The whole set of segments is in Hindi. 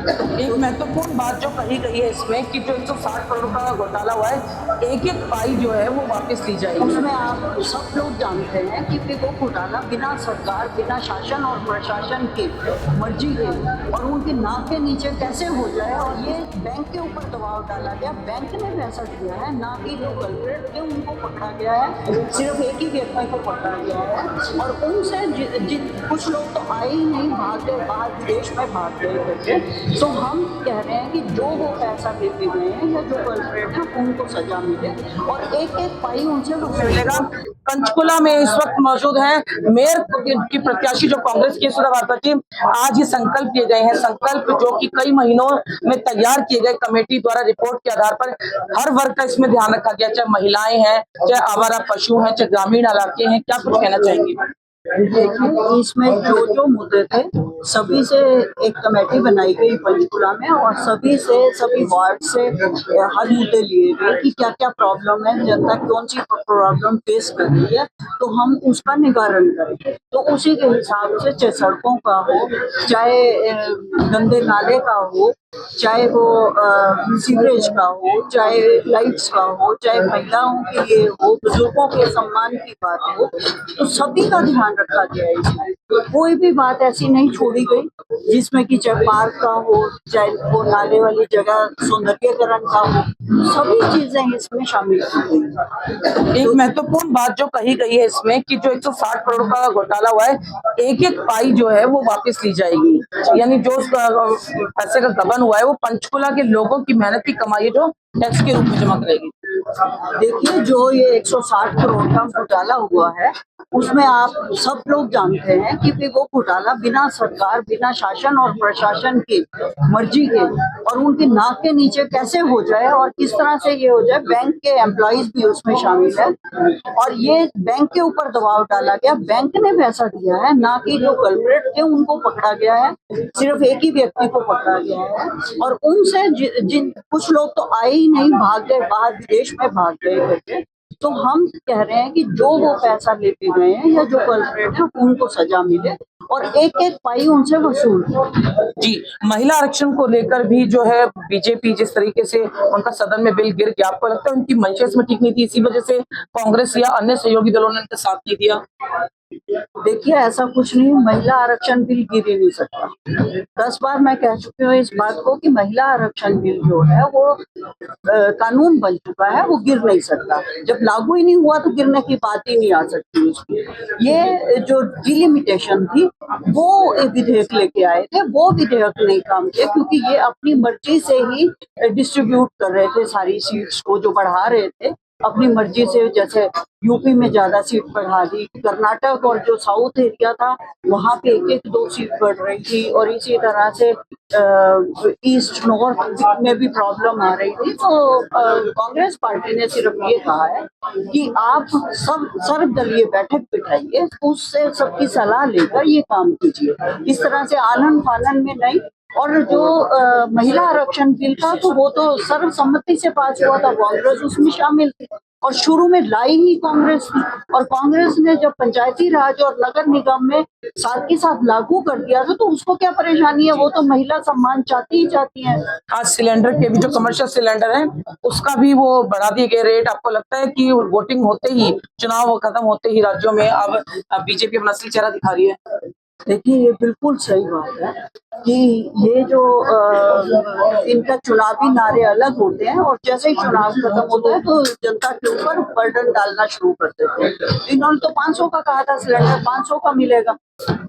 एक महत्वपूर्ण बात जो कही गई है इसमें कि जो 160 करोड़ का घोटाला हुआ है, एक-एक पाई जो है वो वापस ली जाएगी। उसमें आप सब लोग जानते हैं कि वो घोटाला बिना सरकार, बिना शासन और प्रशासन की मर्जी के और उनके नाक के नीचे कैसे हो जाए, और ये बैंक के ऊपर दबाव डाला गया। बैंक ने पैसा दिया है, ना कि जो कल्प्रिट थे उनको पकड़ा गया है। सिर्फ एक ही व्यक्ति को पकड़ा गया है और उनसे कुछ लोग तो आए ही नहीं, भाग गए बाहर, विदेश में भाग गए करके। तो हम कह रहे हैं कि जो वो पैसा लेते गए हैं या जो कल्प्रिट है उनको सजा मिले और एक-एक पाई उनसे मिलेगा। पंचकुला में इस वक्त मौजूद है मेयर की प्रत्याशी जो कांग्रेस की सुधा भारद्वाज, आज ये संकल्प किए गए हैं। संकल्प जो कि कई महीनों में तैयार किए गए कमेटी द्वारा रिपोर्ट के आधार पर हर वर्ग का इसमें ध्यान रखा गया, चाहे महिलाएं हैं, चाहे आवारा पशु हैं, चाहे ग्रामीण इलाके हैं। क्या कुछ कहना चाहेंगे? देखिए, इसमें जो मुद्दे थे सभी से एक कमेटी बनाई गई पंचकुला में और सभी से, सभी वार्ड से हर मुद्दे लिए गए कि क्या क्या प्रॉब्लम है, जनता कौन सी प्रॉब्लम फेस कर रही है, तो हम उसका निवारण करें। तो उसी के हिसाब से चाहे सड़कों का हो, चाहे गंदे नाले का हो, चाहे वो सीवरेज का हो, चाहे लाइट्स का हो, चाहे महिलाओं के लिए हो, बुजुर्गों के सम्मान की बात हो, तो सभी का ध्यान रखा गया है। इसमें कोई भी बात ऐसी नहीं छोड़ी गई जिसमें कि चाहे पार्क का हो, चाहे वो नाले वाली जगह सौंदर्यीकरण का हो, सभी चीजें इसमें शामिल की गई। एक महत्वपूर्ण बात जो कही गई है इसमें कि जो 160 करोड़ का घोटाला हुआ है, एक-एक पाई जो है वो वापस ली जाएगी। यानी जो पैसे का गबन हुआ है वो पंचकुला के लोगों की मेहनत की कमाई है जो टैक्स के रूप में जमा करेगी। देखिए, जो ये 160 करोड़ का घोटाला हुआ है उसमें आप सब लोग जानते हैं कि वो घोटाला बिना सरकार, बिना शासन और प्रशासन की मर्जी के और उनके नाक के नीचे कैसे हो जाए और किस तरह से ये हो जाए। बैंक के एम्प्लॉइज भी उसमें शामिल है और ये बैंक के ऊपर दबाव डाला गया। बैंक ने पैसा दिया है, ना कि जो कल्प्रिट थे उनको पकड़ा गया है। सिर्फ एक ही व्यक्ति को पकड़ा गया है और उनसे जिन कुछ लोग तो आए ही नहीं, भाग गए बाहर, विदेश में भाग गए करके। तो हम कह रहे हैं कि जो वो पैसा लेते गए हैं या जो कल्प्रिट है उनको सजा मिले और एक-एक पाई उनसे वसूल हो। जी, महिला आरक्षण को लेकर भी जो है बीजेपी जिस तरीके से उनका सदन में बिल गिर गया, आपको लगता है उनकी मंशा इसमें ठीक नहीं थी, इसी वजह से कांग्रेस या अन्य सहयोगी दलों ने उनका साथ नहीं दिया? देखिए, ऐसा कुछ नहीं, महिला आरक्षण बिल गिर ही नहीं सकता। 10 बार मैं कह चुकी हूँ इस बात को कि महिला आरक्षण बिल जो है वो कानून बन चुका है, वो गिर नहीं सकता। जब लागू ही नहीं हुआ तो गिरने की बात ही नहीं आ सकती उसकी। ये जो डिलिमिटेशन थी वो एक विधेयक लेके आए थे, वो विधेयक नहीं काम किया क्योंकि ये अपनी मर्जी से ही डिस्ट्रीब्यूट कर रहे थे सारी सीट्स को, जो बढ़ा रहे थे अपनी मर्जी से। जैसे यूपी में ज्यादा सीट बढ़ा दी, कर्नाटक और जो साउथ एरिया था वहां पे एक-एक 2 सीट बढ़ रही थी और इसी तरह से ईस्ट नॉर्थ में भी प्रॉब्लम आ रही थी। तो कांग्रेस पार्टी ने सिर्फ ये कहा है कि आप सब सर्वदलीय बैठक बिठाइए, उससे सबकी सलाह लेकर ये काम कीजिए। इस तरह से आनन फानन में नहीं। और जो महिला आरक्षण बिल था तो वो तो सर्वसम्मति से पास हुआ था, कांग्रेस उसमें शामिल थी और शुरू में लाई ही कांग्रेस थी और कांग्रेस ने जब पंचायती राज और नगर निगम में साथ के साथ लागू कर दिया था तो उसको क्या परेशानी है, वो तो महिला सम्मान चाहती ही चाहती है। आज सिलेंडर के भी जो कमर्शियल सिलेंडर है उसका भी वो बढ़ा दिए गए रेट। आपको लगता है कि वोटिंग होते ही, चुनाव खत्म होते ही राज्यों में अब बीजेपी अपना असली चेहरा दिखा रही है? देखिए, ये बिल्कुल सही बात है कि ये जो इनका चुनावी नारे अलग होते हैं और जैसे ही चुनाव खत्म होता है तो जनता के ऊपर बर्डन डालना शुरू कर देते हैं। इन्होंने तो 500 का कहा था सिलेंडर, 500 का मिलेगा,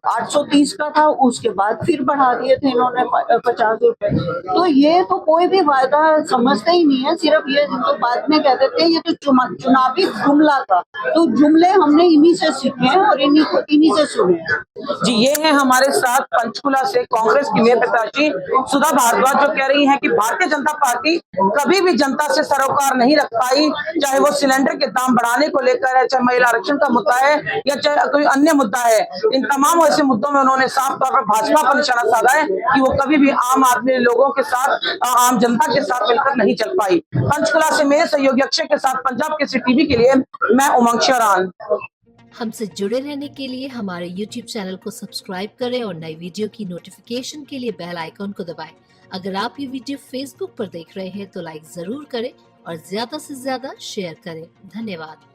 830 का था, उसके बाद फिर बढ़ा दिए थे इन्होंने 50 रुपए। तो ये तो कोई भी वायदा समझते ही नहीं है, सिर्फ ये तो बाद में कह देते हैं ये तो चुनावी जुमला था। तो जुमले हमने इन्हीं से सीखे हैं और इन्हीं से सुने हैं। जी, ये है हमारे साथ पंचकुला से कांग्रेस की मेयर प्रत्याशी सुधा भारद्वाज, जो कह रही हैं कि भारतीय जनता पार्टी कभी भी जनता से सरोकार नहीं रख पाई, चाहे वो सिलेंडर के दाम बढ़ाने को लेकर है, चाहे महिला आरक्षण का मुद्दा है या चाहे कोई अन्य मुद्दा है। इन तमाम ऐसे मुद्दों में उन्होंने साफ तौर पर भाजपा पर निशाना साधा है कि वो कभी भी आम आदमी लोगों के साथ, आम जनता के साथ मिलकर नहीं चल पाई। पंचकुला से मेरे सहयोगी अक्षय के साथ पंजाब केसरी टीवी के लिए मैं उमंग शरान। हमसे जुड़े रहने के लिए हमारे YouTube चैनल को सब्सक्राइब करें और नई वीडियो की नोटिफिकेशन के लिए बेल आइकॉन को दबाएं। अगर आप ये वीडियो फेसबुक पर देख रहे हैं तो लाइक जरूर करें और ज्यादा से ज्यादा शेयर करें। धन्यवाद।